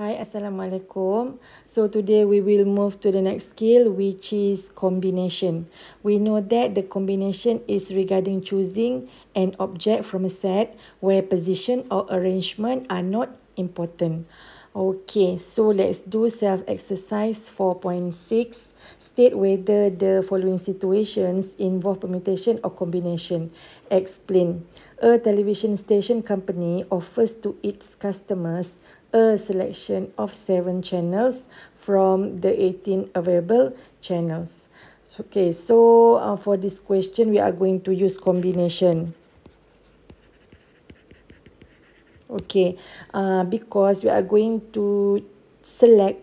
Hi, Assalamualaikum. So today we will move to the next skill, which is combination. We know that the combination is regarding choosing an object from a set where position or arrangement are not important. Okay, so let's do self-exercise 4.6. State whether the following situations involve permutation or combination. Explain. A television station company offers to its customers a selection of 7 channels from the 18 available channels. Okay, so for this question, we are going to use combination. Okay, because we are going to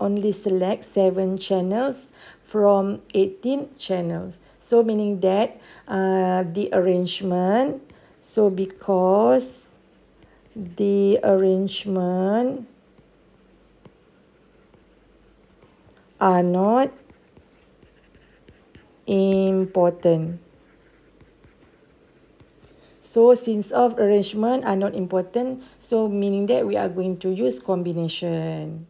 only select 7 channels from 18 channels. So meaning that the arrangement, so because the arrangement are not important. So since of arrangement are not important, so meaning that we are going to use combination.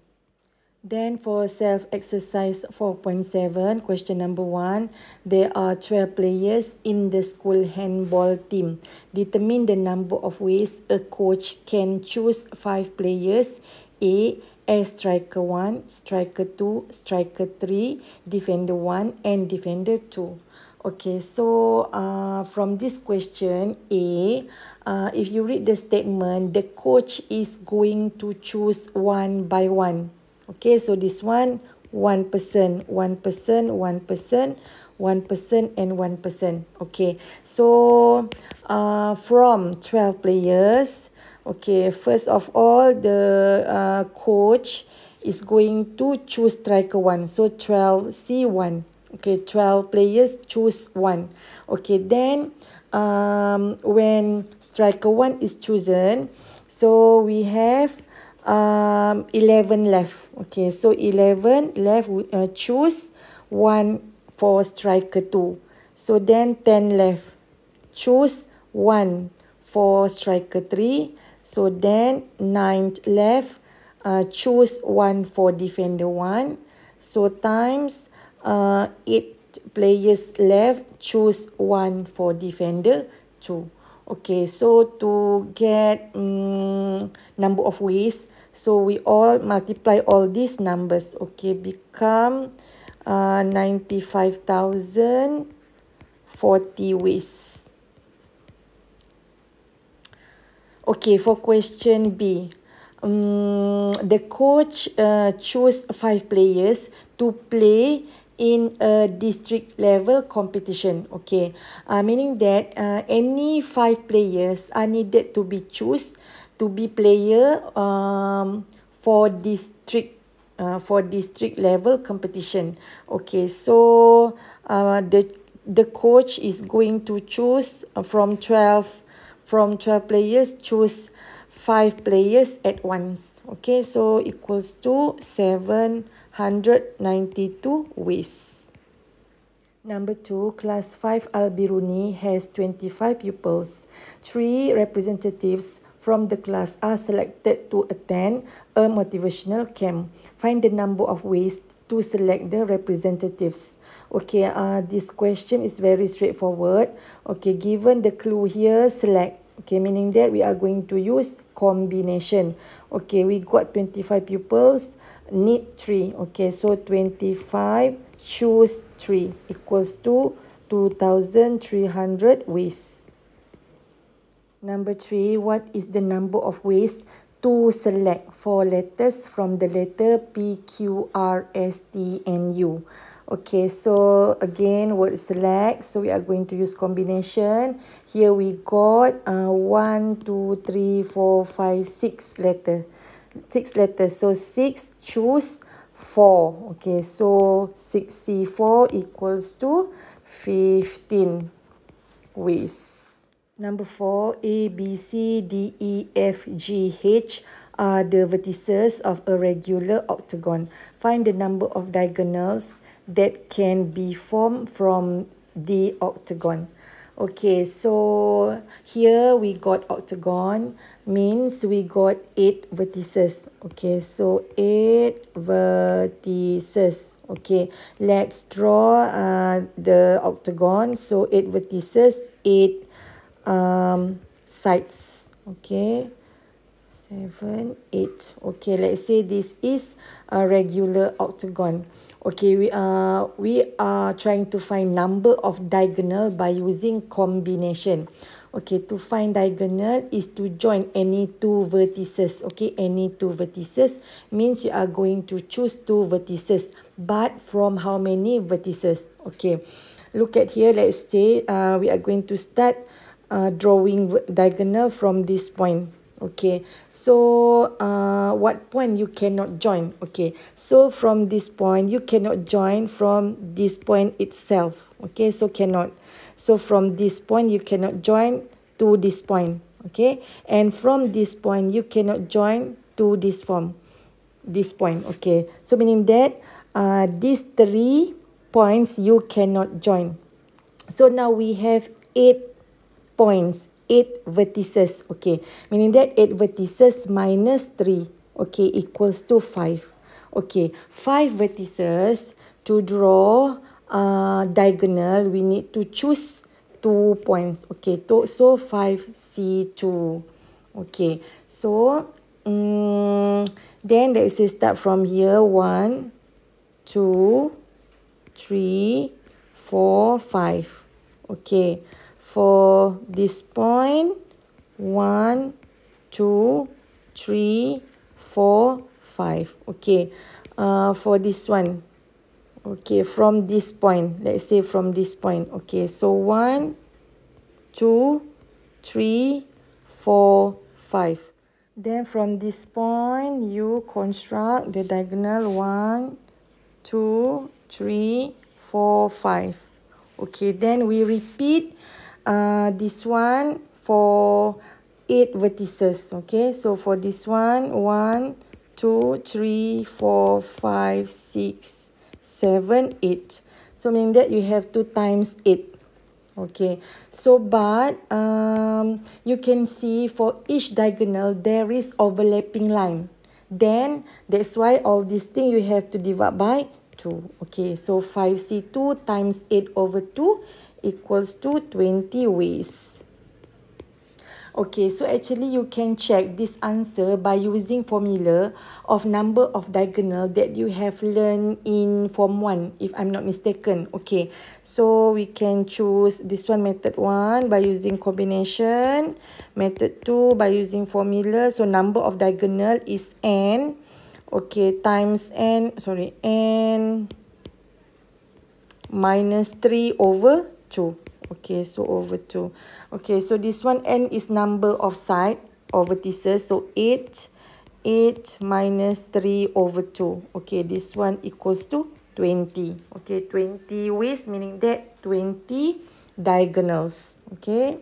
Then for self-exercise 4.7, question number 1, there are 12 players in the school handball team. Determine the number of ways a coach can choose 5 players. A, as striker 1, striker 2, striker 3, defender 1 and defender 2. Okay, so from this question A, if you read the statement, the coach is going to choose one by one. Okay, so this one person, one person, one person, one person and one person. Okay, so from 12 players, okay, first of all, the coach is going to choose striker 1. So 12 C1. Okay, 12 players choose 1. Okay, then when striker 1 is chosen, so we have 11 left. Okay, so 11 left, choose 1 for striker 2. So then 10 left, choose 1 for striker 3. So then 9 left, choose 1 for defender 1. So times 8 players left, choose 1 for defender 2. Okay, so to get number of ways, so we all multiply all these numbers. Okay, become 95,040 ways. Okay, for question B, the coach choose 5 players to play in a district level competition. Okay, meaning that any 5 players are needed to be choose to be player for district level competition. Okay, so the coach is going to choose from 12 players, choose 5 players at once. Okay, so equals to 792 ways. Number 2, Class 5 Al-Biruni has 25 pupils. 3 representatives from the class are selected to attend a motivational camp. Find the number of ways to select the representatives. Okay, this question is very straightforward. Okay, given the clue here, select. Okay, meaning that we are going to use combination. Okay, we got 25 pupils, need 3. Okay, so 25 choose 3 equals to 2,300 ways. Number 3, what is the number of ways to select 4 letters from the letter P, Q, R, S, T, and U? Okay, so again, word select. So we are going to use combination. Here we got 1, 2, 3, 4, 5, 6 letters. 6 letters. So 6 choose 4. Okay, so 6C4 equals to 15 ways. Number 4, A, B, C, D, E, F, G, H are the vertices of a regular octagon. Find the number of diagonals that can be formed from the octagon. Okay, so here we got octagon, means we got 8 vertices. Okay, so 8 vertices. Okay, let's draw the octagon. So 8 vertices, 8 sides. Okay, 7, 8. Okay, let's say this is a regular octagon. Okay, we are trying to find number of diagonal by using combination. Okay, to find diagonal is to join any 2 vertices. Okay, any 2 vertices means you are going to choose 2 vertices, but from how many vertices? Okay, look at here. Let's say we are going to start drawing diagonal from this point. Okay, so what point you cannot join? Okay, so from this point you cannot join from this point itself. Okay, so cannot. So from this point you cannot join to this point. Okay, and from this point you cannot join to this point. Okay, so meaning that these 3 points you cannot join. So now we have 8 points, 8 vertices. Okay, meaning that 8 vertices minus 3, okay, equals to 5. Okay, 5 vertices. To draw diagonal, we need to choose 2 points. Okay, so 5C2. Okay, so then let's say start from here. 1, 2, 3, 4, 5. Okay, for this point, 1, 2, 3, 4, 5. Okay, for this one, okay, from this point, let's say from this point. Okay, so 1, 2, 3, 4, 5. Then from this point, you construct the diagonal 1, 2, 3, 4, 5. Okay, then we repeat this one for 8 vertices. Okay, so for this one, 1, 2, 3, 4, 5, 6, 7, 8. So meaning that you have to times 8. Okay, so but you can see for each diagonal there is overlapping line. Then that's why all these things you have to divide by 2. Okay, so 5C2 times 8 over 2 equals to 20 ways. Okay, so actually you can check this answer by using formula of number of diagonal that you have learned in Form 1, if I'm not mistaken. Okay, so we can choose this one, method 1, by using combination. Method 2, by using formula. So number of diagonal is n. Okay, times n minus 3 over 2. Okay, so over 2. Okay, so this one n is number of side or vertices. So 8 minus 3 over 2. Okay, this one equals to 20. Okay, 20 ways, meaning that 20 diagonals. Okay.